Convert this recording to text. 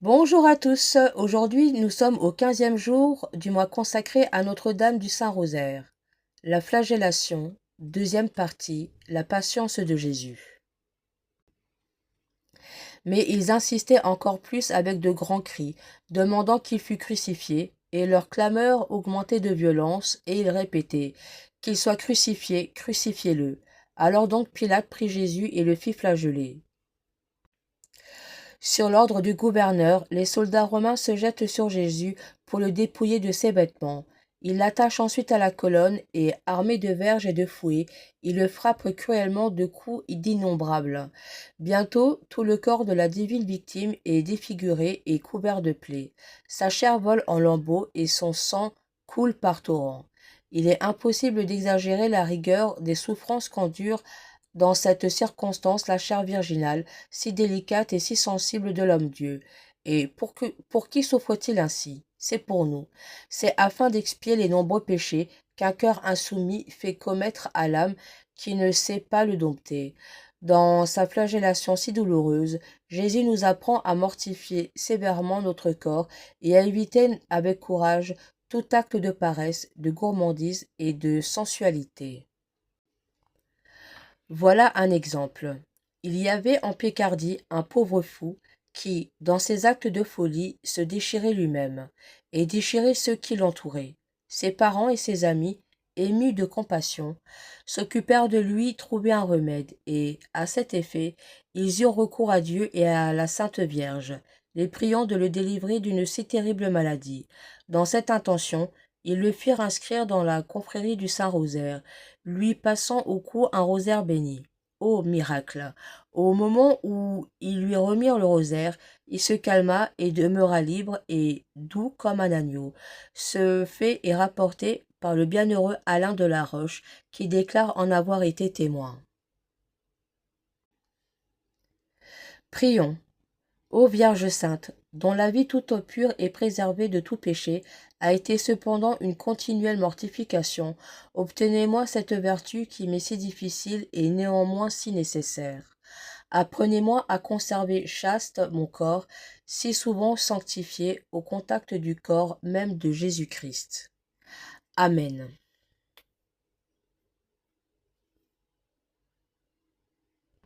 Bonjour à tous, aujourd'hui nous sommes au 15e jour du mois consacré à Notre-Dame du Saint-Rosaire. La flagellation, deuxième partie, la patience de Jésus. Mais ils insistaient encore plus avec de grands cris, demandant qu'il fût crucifié, et leur clameur augmentait de violence, et ils répétaient « Qu'il soit crucifié, crucifiez-le ». Alors donc Pilate prit Jésus et le fit flageller. Sur l'ordre du gouverneur, les soldats romains se jettent sur Jésus pour le dépouiller de ses vêtements. Ils l'attachent ensuite à la colonne et, armés de verges et de fouets, ils le frappent cruellement de coups d'innombrables. Bientôt, tout le corps de la divine victime est défiguré et couvert de plaies. Sa chair vole en lambeaux et son sang coule par torrents. Il est impossible d'exagérer la rigueur des souffrances qu'endure dans cette circonstance la chair virginale, si délicate et si sensible de l'homme-dieu. Et pour qui souffre-t-il ainsi? C'est pour nous. C'est afin d'expier les nombreux péchés qu'un cœur insoumis fait commettre à l'âme qui ne sait pas le dompter. Dans sa flagellation si douloureuse, Jésus nous apprend à mortifier sévèrement notre corps et à éviter avec courage tout acte de paresse, de gourmandise et de sensualité. Voilà un exemple. Il y avait en Picardie un pauvre fou qui, dans ses actes de folie, se déchirait lui-même, et déchirait ceux qui l'entouraient. Ses parents et ses amis, émus de compassion, s'occupèrent de lui trouver un remède, et, à cet effet, ils eurent recours à Dieu et à la Sainte Vierge, les priant de le délivrer d'une si terrible maladie. Dans cette intention, ils le firent inscrire dans la confrérie du Saint-Rosaire, lui passant au cou un rosaire béni. Ô miracle! Au moment où ils lui remirent le rosaire, il se calma et demeura libre et doux comme un agneau. Ce fait est rapporté par le bienheureux Alain de la Roche, qui déclare en avoir été témoin. Prions. Ô Vierge sainte, dont la vie toute pure et préservée de tout péché a été cependant une continuelle mortification, obtenez-moi cette vertu qui m'est si difficile et néanmoins si nécessaire. Apprenez-moi à conserver chaste mon corps, si souvent sanctifié au contact du corps même de Jésus-Christ. Amen.